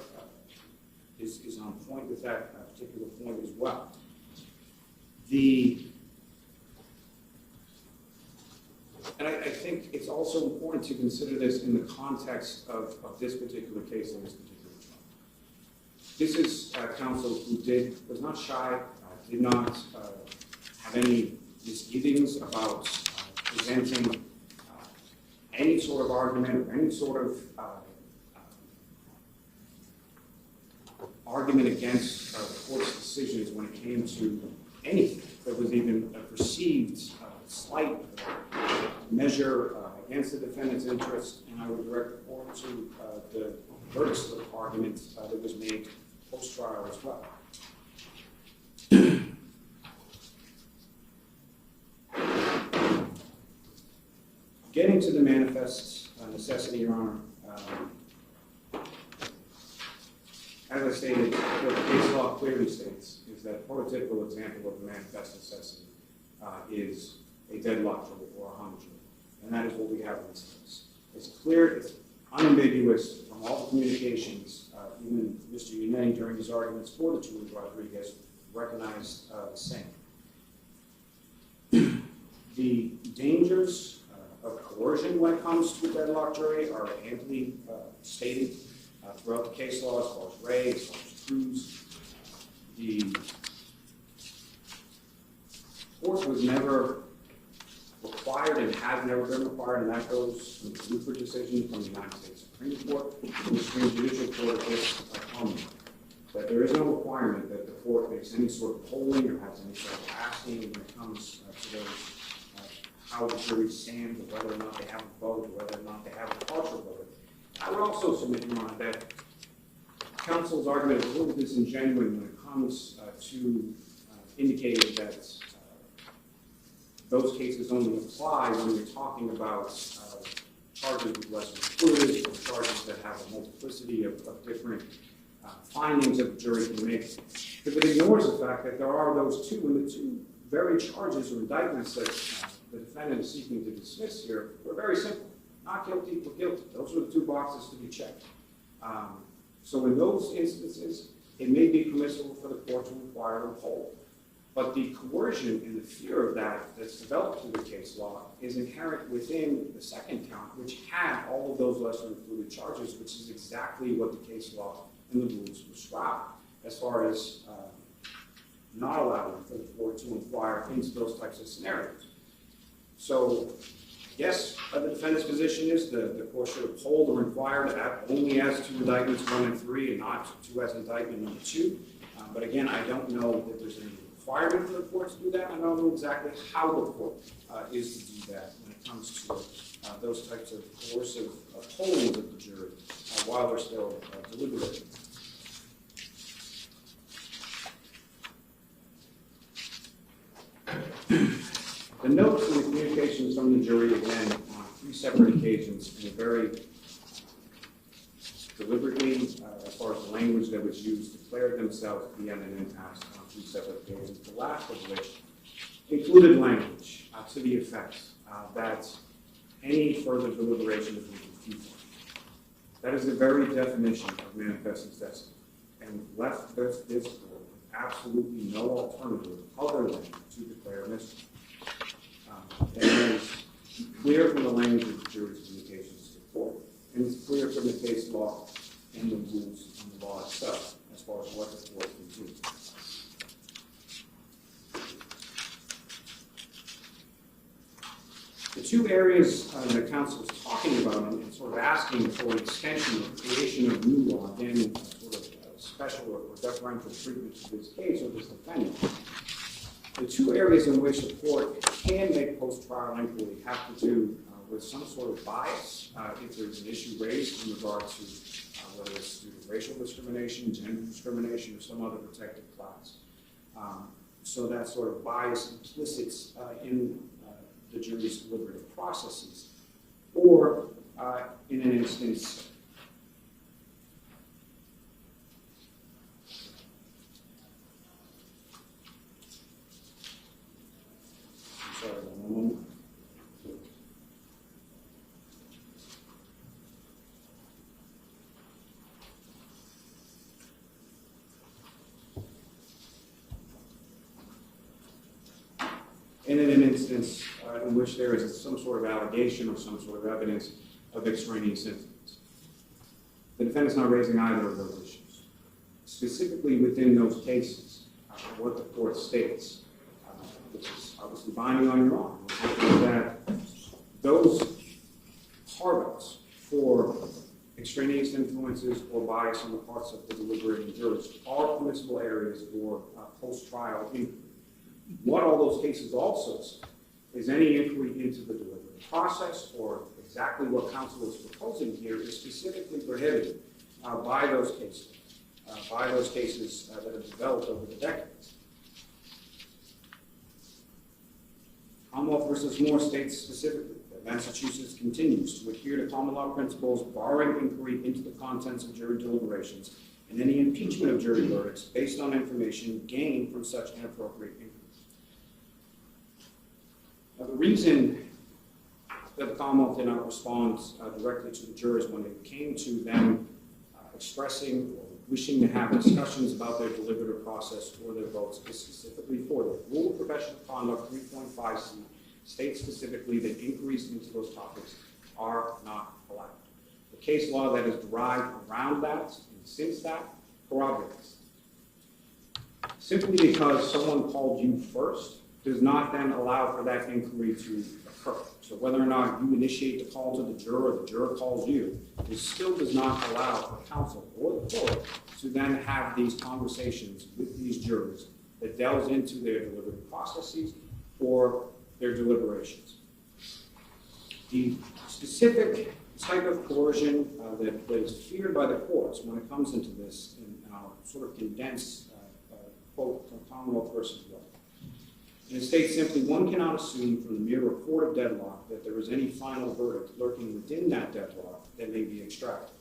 Speaker 6: is on point with that particular point as well. And I think it's also important to consider this in the context of this particular case and this particular trial. This is counsel who was not shy, did not have any misgivings about presenting any sort of argument or any sort of argument against the court's decisions when it came to anything that was even a perceived slight measure against the defendant's interest, and I would direct the court to the verdict slip argument that was made post-trial as well. Getting to the manifest necessity, Your Honor, as I stated, what the case law clearly states is that a prototypical example of a manifest necessity is a deadlock jury or a hung jury. And that is what we have in this case. It's clear, it's unambiguous from all the communications, even Mr. Yannetti during his arguments for the Tui Rodriguez recognized the same. The dangers of coercion when it comes to a deadlock jury are amply stated throughout the case law, as far as Ray, as far as Cruz. The court was never required and has never been required, and that goes from the Luper decision from the United States Supreme Court and the Supreme Judicial Court of this Commonwealth, that there is no requirement that the court makes any sort of polling or has any sort of asking when it comes to those how the jury stands, or whether or not they have a vote, or whether or not they have a partial vote. I would also submit, Your Honor, that counsel's argument is a little disingenuous when it comes to indicating that those cases only apply when you're talking about charges with lesser included, or charges that have a multiplicity of different findings that the jury can make. Because it ignores the fact that there are those two, and the two very charges or indictments that the defendant is seeking to dismiss here were very simple. Not guilty or guilty. Those are the two boxes to be checked. So in those instances, it may be permissible for the court to require a poll. But the coercion and the fear of that that's developed through the case law is inherent within the second count, which had all of those lesser included charges, which is exactly what the case law and the rules prescribe, as far as not allowing for the court to inquire into those types of scenarios. So, yes, the defendant's position is the court should have polled or inquired only as to indictments 1 and 3 and not to as indictment number 2. But again, I don't know that there's any requirement for the court to do that. I don't know exactly how the court is to do that when it comes to those types of coercive holdings of the jury while they're still deliberating. The notes and the communications from the jury, again, on 3 separate occasions, and very deliberately, as far as the language that was used, declared themselves to be at an impasse on 3 separate occasions, the last of which included language to the effect that any further deliberation would be futile. That is the very definition of manifest necessity, and left this court with absolutely no alternative other than to declare mistrial. And that is clear from the language of the jury's communications to the court, and it's clear from the case law and the rules and the law itself as far as what the court can do. The 2 areas that counsel is talking about and sort of asking for an extension or creation of new law, again, sort of special or deferential treatment to this case or this defendant. The 2 areas in which the court can make post-trial inquiry have to do with some sort of bias, if there's an issue raised in regard to whether it's due to racial discrimination, gender discrimination, or some other protected class. So that sort of bias implicit in the jury's deliberative processes, or in an instance, and in an instance in which there is some sort of allegation or some sort of evidence of extraneous influence. The defendant's not raising either of those issues. Specifically within those cases, what the court states, which is obviously binding on your own, is that those carve-outs for extraneous influences or bias on the parts of the deliberating jurors are permissible areas for post-trial inquiry. What all those cases also say is any inquiry into the deliberative process or exactly what counsel is proposing here is specifically prohibited by those cases that have developed over the decades. Commonwealth versus Moore states specifically that Massachusetts continues to adhere to common law principles barring inquiry into the contents of jury deliberations and any impeachment of jury verdicts based on information gained from such inappropriate inquiry. Now, the reason that the Commonwealth did not respond directly to the jurors when it came to them expressing or wishing to have discussions about their deliberative process or their votes is specifically for the Rule of Professional Conduct 3.5c states specifically that inquiries into those topics are not allowed. The case law that is derived around that and since that corroborates. Simply because someone called you first does not then allow for that inquiry to occur. So whether or not you initiate the call to the juror calls you, it still does not allow for counsel or the court to then have these conversations with these jurors that delves into their deliberative processes or their deliberations. The specific type of coercion that is feared by the courts when it comes into this, and I'll sort of condense quote from Commonwealth versus Will. And it states simply, one cannot assume from the mere report of deadlock that there is any final verdict lurking within that deadlock that may be extracted.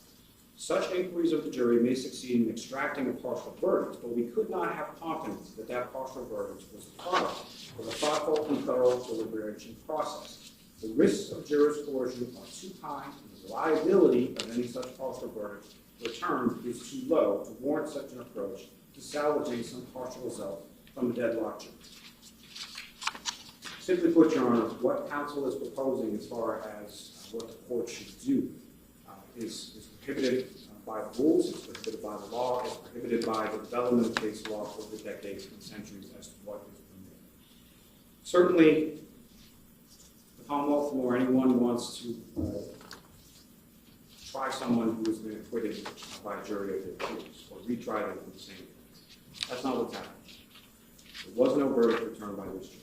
Speaker 6: Such inquiries of the jury may succeed in extracting a partial verdict, but we could not have confidence that that partial verdict was the product of a thoughtful and thorough deliberation process. The risks of jurors' coercion are too high, and the reliability of any such partial verdict returned is too low to warrant such an approach to salvaging some partial result from a deadlocked jury. Simply put, Your Honor, what counsel is proposing as far as what the court should do is prohibited by the rules, it's prohibited by the law, it's prohibited by the development of case law over decades and centuries as to what is permitted. Certainly, the Commonwealth or anyone wants to try someone who has been acquitted by a jury of their peers or retry them for the same case. That's not what's happening. There was no verdict returned by this jury.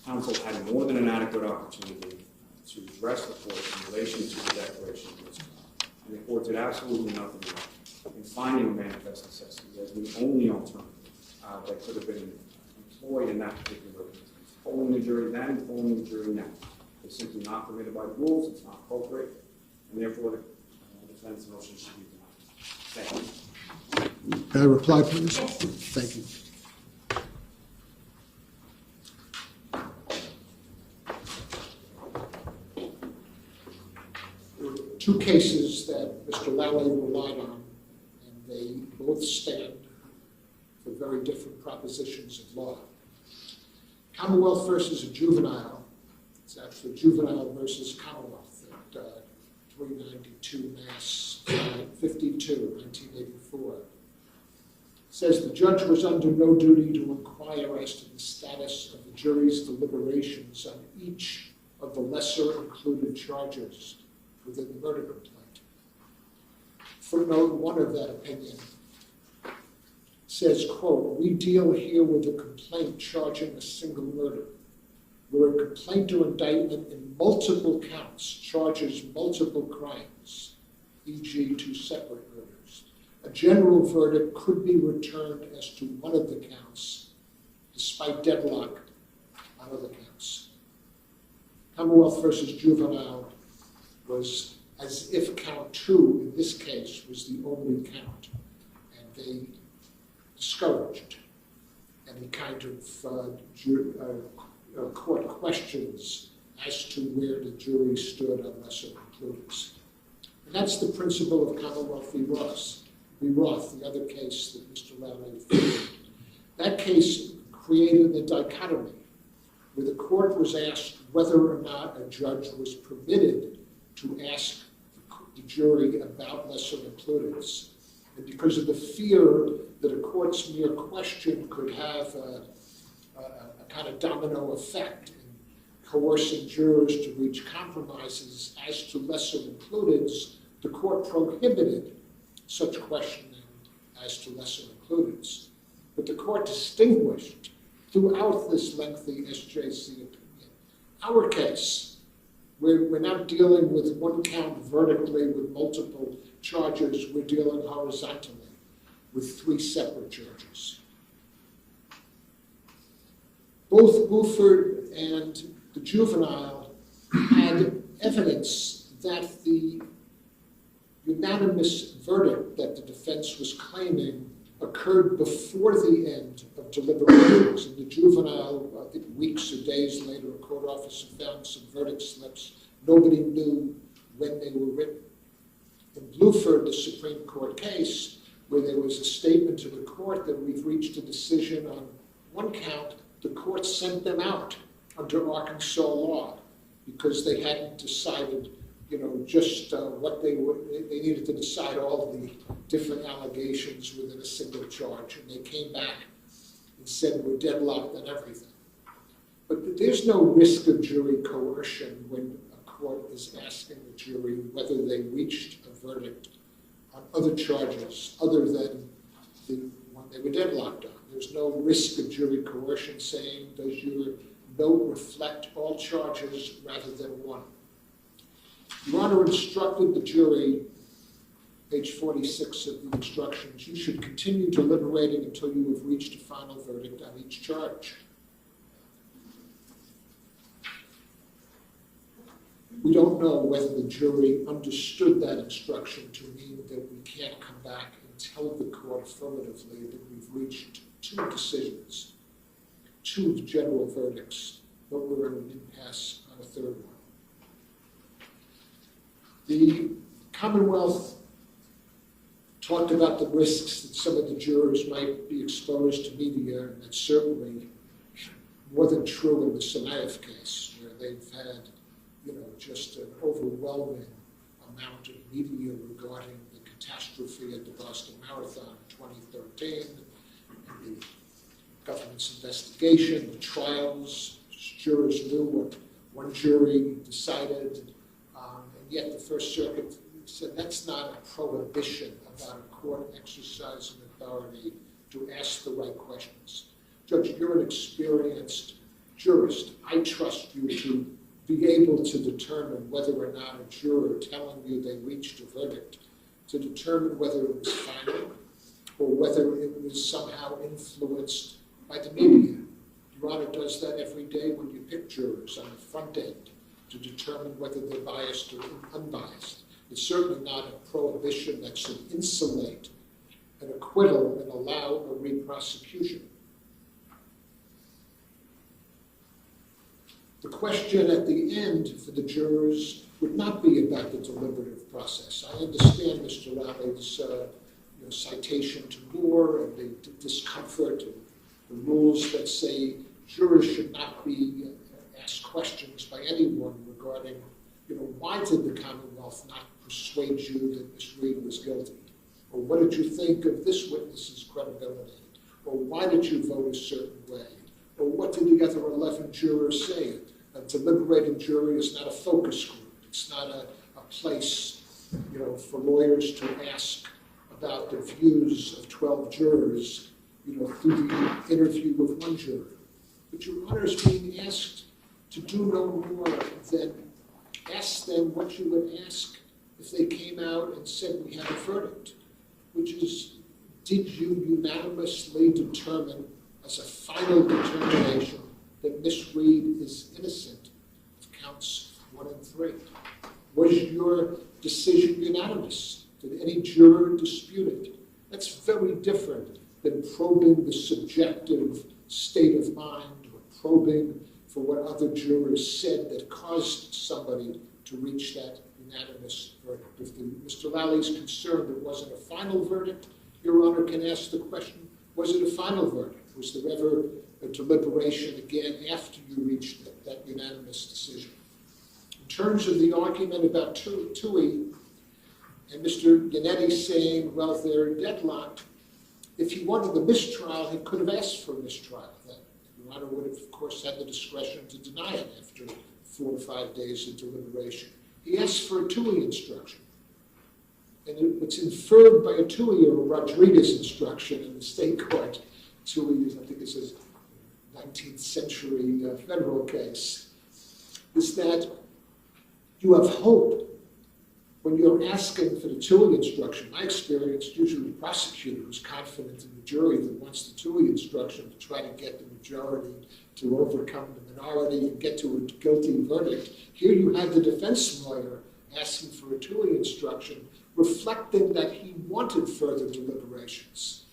Speaker 6: Counsel had more than an adequate opportunity to address the court in relation to the declaration of this trial, and the court did absolutely nothing wrong in finding manifest necessity as the only alternative that could have been employed in that particular instance. Polling the jury then, polling the jury now. It's simply not permitted by the rules, it's not appropriate, and therefore the defense motion should be denied. Thank you.
Speaker 4: Can I reply, please? Thank you. There were two cases that Mr. Lally relied on, and they both stand for very different propositions of law. Commonwealth versus a juvenile, it's actually juvenile versus Commonwealth at 392 Mass 52, 1984. It says the judge was under no duty to inquire as to the status of the jury's deliberations on each of the lesser included charges within the murder complaint. Footnote 1 of that opinion says, quote, we deal here with a complaint charging a single murder, where a complaint or indictment in multiple counts charges multiple crimes, e.g. 2 separate murders. A general verdict could be returned as to one of the counts, despite deadlock on other counts. Commonwealth versus juvenile was as if count 2 in this case was the only count, and they discouraged any kind of court questions as to where the jury stood on lesser includeds. And that's the principle of Commonwealth v. Roth, the other case that Mr. Lally favored. That case created a dichotomy where the court was asked whether or not a judge was permitted to ask the jury about lesser includeds. And because of the fear that a court's mere question could have a kind of domino effect in coercing jurors to reach compromises as to lesser includeds, the court prohibited such questioning as to lesser includeds. But the court distinguished throughout this lengthy SJC opinion. Our case, we're not dealing with one count vertically with multiple charges, we're dealing horizontally with 3 separate charges. Both Buford and the juvenile had evidence that the unanimous verdict that the defense was claiming occurred before the end of deliberations. In the juvenile, I think weeks or days later, a court officer found some verdict slips. Nobody knew when they were written. In Buford, the Supreme Court case, where there was a statement to the court that we've reached a decision on one count, the court sent them out under Arkansas law because they hadn't decided, just what they needed to decide all of the different allegations within a single charge, and they came back and said we're deadlocked on everything. But there's no risk of jury coercion when a court is asking the jury whether they reached a verdict on other charges other than the one they were deadlocked on. There's no risk of jury coercion saying, does your note reflect all charges rather than one? Your Honor instructed the jury, page 46 of the instructions, you should continue deliberating until you have reached a final verdict on each charge. We don't know whether the jury understood that instruction to mean that we can't come back and tell the court affirmatively that we've reached 2 decisions, 2 general verdicts, but we're in an impasse on a 3rd one. The Commonwealth talked about the risks that some of the jurors might be exposed to media, and that's certainly more than true in the Tsarnaev case, where they've had just an overwhelming amount of media regarding the catastrophe at the Boston Marathon in 2013, and the government's investigation, the trials. Jurors knew what one jury decided, and yet the First Circuit said that's not a prohibition about a court exercising authority to ask the right questions. Judge, you're an experienced jurist. I trust you to be able to determine whether or not a juror telling you they reached a verdict, to determine whether it was final or whether it was somehow influenced by the media. Your Honor does that every day when you pick jurors on the front end to determine whether they're biased or unbiased. It's certainly not a prohibition that should insulate an acquittal and allow a re-prosecution. The question at the end for the jurors would not be about the deliberative process. I understand Mr. Lally's citation to Moore and the discomfort and the rules that say jurors should not be asked questions by anyone regarding, why did the Commonwealth not persuade you that Ms. Reed was guilty? Or what did you think of this witness's credibility? Or why did you vote a certain way? Or what did the other 11 jurors say? A deliberating jury is not a focus group. It's not a place, for lawyers to ask about the views of 12 jurors, through the interview with one juror. But Your Honor is being asked to do no more than ask them what you would ask if they came out and said we had a verdict, which is, did you unanimously determine as a final determination that Ms. Reed is innocent of counts 1 and 3? Was your decision unanimous? Did any juror dispute it? That's very different than probing the subjective state of mind or probing for what other jurors said that caused somebody to reach that unanimous verdict. If Mr. Lally's concerned it wasn't a final verdict, Your Honor can ask the question, was it a final verdict? Was there ever a deliberation again after you reached that unanimous decision? In terms of the argument about Toohey and Mr. Yannetti saying, well, they're deadlocked, if he wanted the mistrial, he could have asked for a mistrial then. Your Honor would have, of course, had the discretion to deny it after 4 to 5 days of deliberation. He asked for a Toohey instruction. And it's inferred by a Toohey or a Rodriguez instruction in the state court. Toohey is, I think it's a 19th century federal case, is that you have hope when you're asking for the Toohey instruction. My experience, usually the prosecutor is confident in the jury that wants the Toohey instruction to try to get the majority to overcome the minority and get to a guilty verdict. Here you have the defense lawyer asking for a Toohey instruction, reflecting that he wanted further deliberations.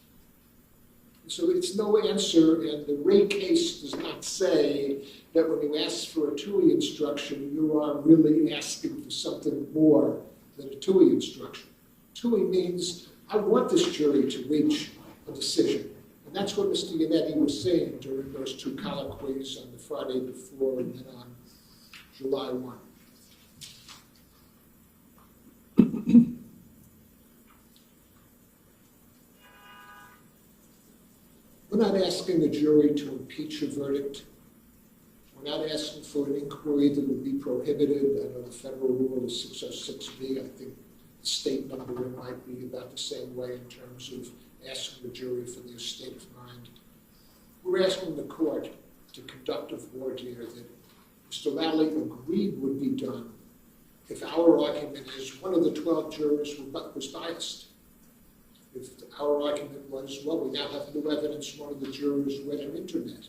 Speaker 4: So it's no answer, and the Ray case does not say that when you ask for a Toohey instruction, you are really asking for something more than a Toohey instruction. Toohey means, I want this jury to reach a decision. And that's what Mr. Yannetti was saying during those 2 colloquies on the Friday before and then on July 1. We're not asking the jury to impeach a verdict. We're not asking for an inquiry that would be prohibited. I know the federal rule is 606B. I think the state number might be about the same way in terms of asking the jury for their state of mind. We're asking the court to conduct a voir dire that Mr. Lally agreed would be done if our argument is one of the 12 jurors was biased. If our argument was, well, we now have new evidence one of the jurors read on internet.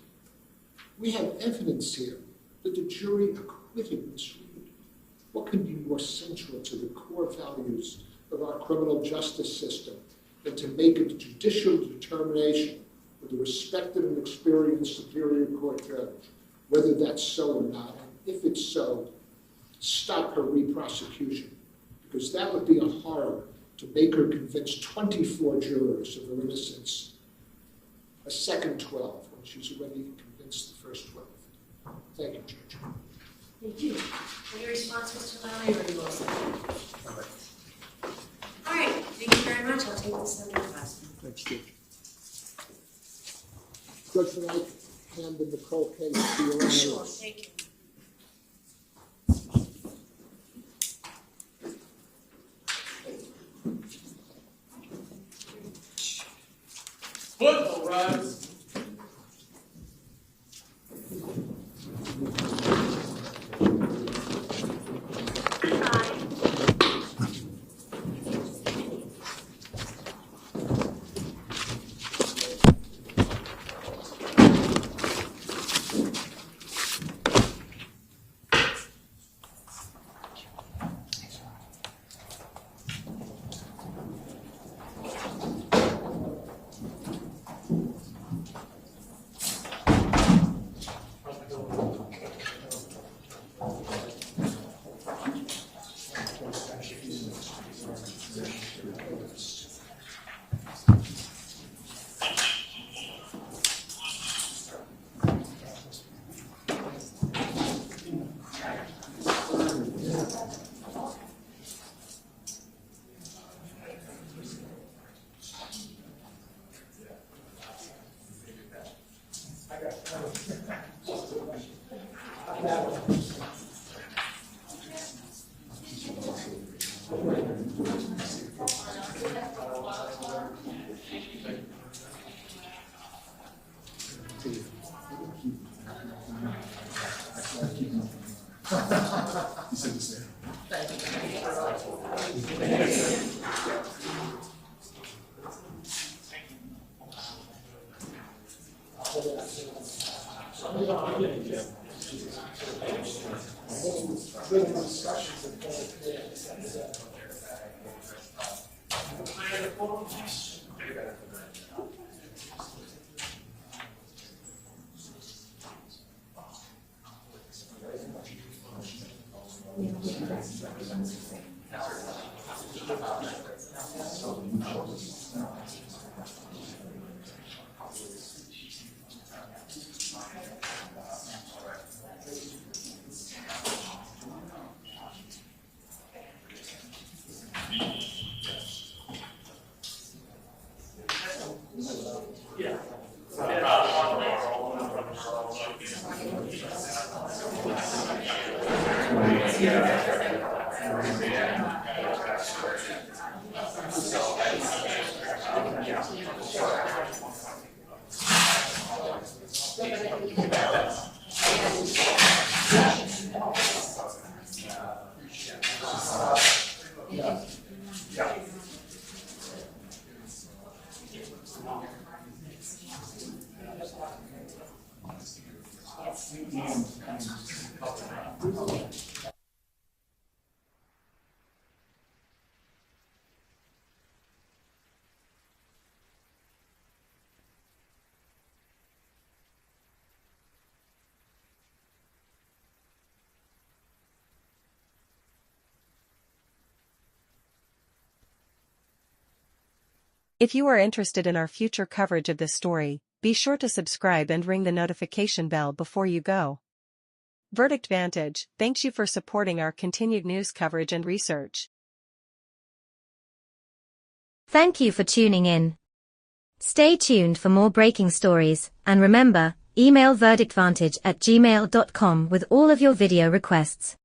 Speaker 4: We have evidence here that the jury acquitted Ms. Reed. What can be more central to the core values of our criminal justice system than to make a judicial determination with a respected and experienced Superior Court judge, whether that's so or not, and if it's so, stop her re-prosecution, because that would be a horror to make her convince 24 jurors of her innocence, a second 12 when she's already convinced the first 12. Thank you, Judge.
Speaker 5: Thank you. Any response, Mr. Lally, or are you all set? All right, thank you very much. I'll take this under advisement.
Speaker 4: Thanks, Judge. Judge, can I hand the Nicole case to you?
Speaker 5: Sure, thank you.
Speaker 7: Football runs.
Speaker 3: If you are interested in our future coverage of this story, be sure to subscribe and ring the notification bell before you go. Verdict Vantage thanks you for supporting our continued news coverage and research.
Speaker 8: Thank you for tuning in. Stay tuned for more breaking stories, and remember, email verdictvantage@gmail.com with all of your video requests.